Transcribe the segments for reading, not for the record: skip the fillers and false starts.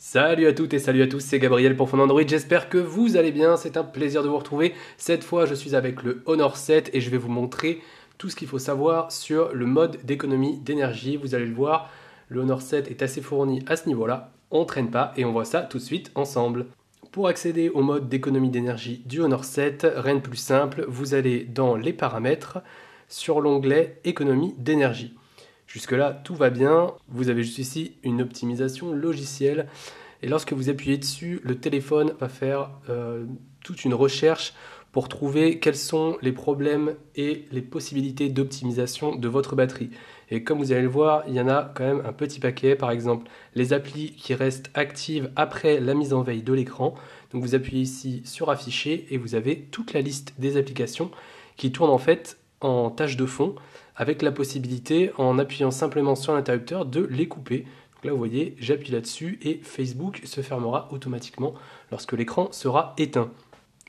Salut à toutes et salut à tous, c'est Gabriel pour Fond Android, j'espère que vous allez bien, c'est un plaisir de vous retrouver. Cette fois je suis avec le Honor 7 et je vais vous montrer tout ce qu'il faut savoir sur le mode d'économie d'énergie. Vous allez le voir, le Honor 7 est assez fourni à ce niveau-là, on ne traîne pas et on voit ça tout de suite ensemble. Pour accéder au mode d'économie d'énergie du Honor 7, rien de plus simple, vous allez dans les paramètres sur l'onglet économie d'énergie. Jusque-là, tout va bien. Vous avez juste ici une optimisation logicielle. Et lorsque vous appuyez dessus, le téléphone va faire toute une recherche pour trouver quels sont les problèmes et les possibilités d'optimisation de votre batterie. Et comme vous allez le voir, il y en a quand même un petit paquet. Par exemple, les applis qui restent actives après la mise en veille de l'écran. Donc vous appuyez ici sur afficher et vous avez toute la liste des applications qui tournent en fait en tâche de fond, avec la possibilité, en appuyant simplement sur l'interrupteur, de les couper. Donc là, vous voyez, j'appuie là-dessus et Facebook se fermera automatiquement lorsque l'écran sera éteint.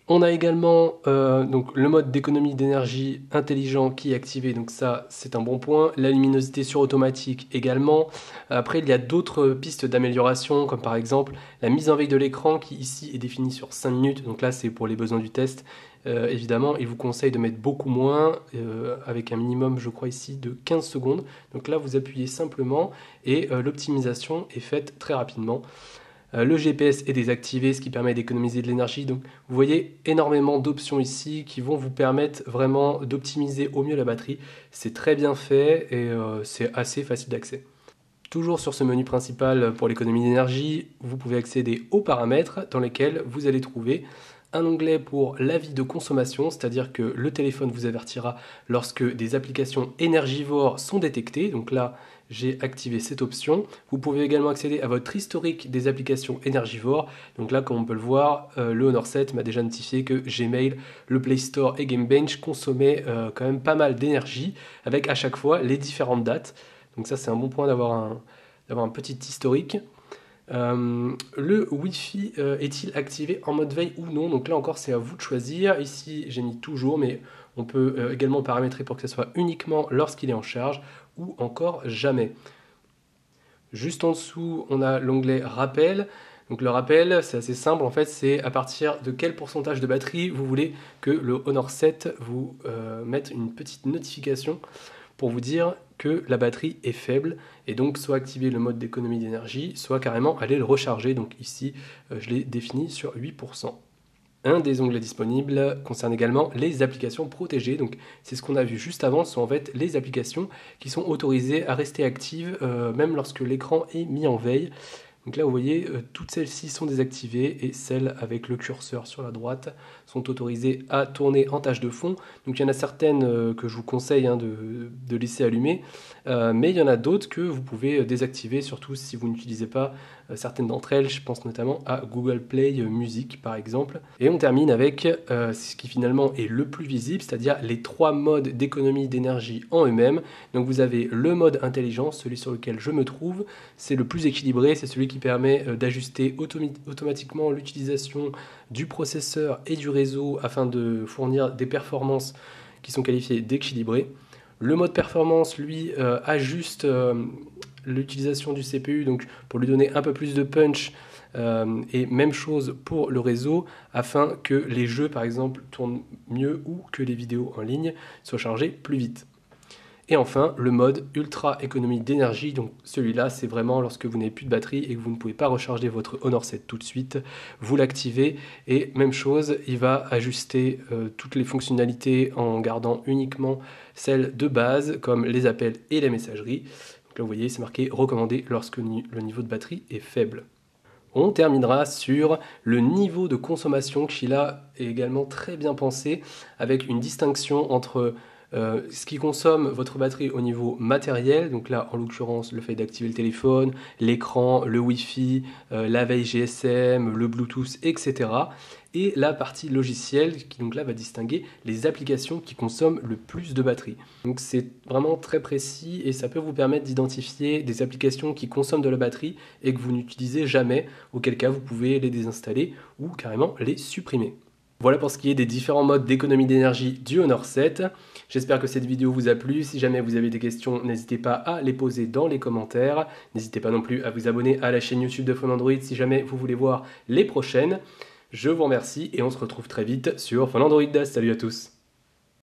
On a également donc le mode d'économie d'énergie intelligent qui est activé, donc ça c'est un bon point. La luminosité sur automatique également. Après il y a d'autres pistes d'amélioration comme par exemple la mise en veille de l'écran qui ici est définie sur 5 minutes, donc là c'est pour les besoins du test. Évidemment il vous conseille de mettre beaucoup moins avec un minimum je crois ici de 15 secondes. Donc là vous appuyez simplement et l'optimisation est faite très rapidement. Le GPS est désactivé, ce qui permet d'économiser de l'énergie. Donc vous voyez énormément d'options ici qui vont vous permettre vraiment d'optimiser au mieux la batterie. C'est très bien fait et c'est assez facile d'accès. Toujours sur ce menu principal pour l'économie d'énergie, vous pouvez accéder aux paramètres dans lesquels vous allez trouver un onglet pour l'avis de consommation, c'est-à-dire que le téléphone vous avertira lorsque des applications énergivores sont détectées. Donc là, j'ai activé cette option. Vous pouvez également accéder à votre historique des applications énergivores. Donc là, comme on peut le voir, le Honor 7 m'a déjà notifié que Gmail, le Play Store et Gamebench consommaient quand même pas mal d'énergie, avec à chaque fois les différentes dates. Donc ça, c'est un bon point d'avoir un petit historique. Le Wi-Fi est-il activé en mode veille ou non? Donc là encore c'est à vous de choisir. Ici j'ai mis toujours, mais on peut également paramétrer pour que ce soit uniquement lorsqu'il est en charge ou encore jamais. Juste en dessous on a l'onglet rappel. Donc le rappel c'est assez simple, en fait c'est à partir de quel pourcentage de batterie vous voulez que le Honor 7 vous mette une petite notification pour vous dire que la batterie est faible et donc soit activer le mode d'économie d'énergie, soit carrément aller le recharger. Donc ici, je l'ai défini sur 8%. Un des onglets disponibles concerne également les applications protégées. Donc c'est ce qu'on a vu juste avant, ce sont en fait les applications qui sont autorisées à rester actives même lorsque l'écran est mis en veille. Donc là vous voyez, toutes celles-ci sont désactivées et celles avec le curseur sur la droite sont autorisées à tourner en tâche de fond. Donc il y en a certaines que je vous conseille de laisser allumer, mais il y en a d'autres que vous pouvez désactiver, surtout si vous n'utilisez pas certaines d'entre elles. Je pense notamment à Google Play Music par exemple. Et on termine avec ce qui finalement est le plus visible, c'est-à-dire les 3 modes d'économie d'énergie en eux-mêmes. Donc vous avez le mode intelligent, celui sur lequel je me trouve, c'est le plus équilibré, c'est celui qui permet d'ajuster automatiquement l'utilisation du processeur et du réseau afin de fournir des performances qui sont qualifiées d'équilibrées. Le mode performance, lui, ajuste l'utilisation du CPU donc pour lui donner un peu plus de punch, et même chose pour le réseau afin que les jeux par exemple tournent mieux ou que les vidéos en ligne soient chargées plus vite. Et enfin, le mode ultra économie d'énergie, donc celui-là, c'est vraiment lorsque vous n'avez plus de batterie et que vous ne pouvez pas recharger votre Honor 7 tout de suite, vous l'activez et même chose, il va ajuster toutes les fonctionnalités en gardant uniquement celles de base comme les appels et la messagerie. Donc là, vous voyez, c'est marqué recommandé lorsque le niveau de batterie est faible. On terminera sur le niveau de consommation qui là est également très bien pensé avec une distinction entre ce qui consomme votre batterie au niveau matériel, donc là en l'occurrence le fait d'activer le téléphone, l'écran, le Wi-Fi, la veille GSM, le Bluetooth, etc. Et la partie logicielle qui donc là va distinguer les applications qui consomment le plus de batterie. Donc c'est vraiment très précis et ça peut vous permettre d'identifier des applications qui consomment de la batterie et que vous n'utilisez jamais, auquel cas vous pouvez les désinstaller ou carrément les supprimer. Voilà pour ce qui est des différents modes d'économie d'énergie du Honor 7. J'espère que cette vidéo vous a plu. Si jamais vous avez des questions, n'hésitez pas à les poser dans les commentaires. N'hésitez pas non plus à vous abonner à la chaîne YouTube de Fun Android si jamais vous voulez voir les prochaines. Je vous remercie et on se retrouve très vite sur Fun Android. Salut à tous!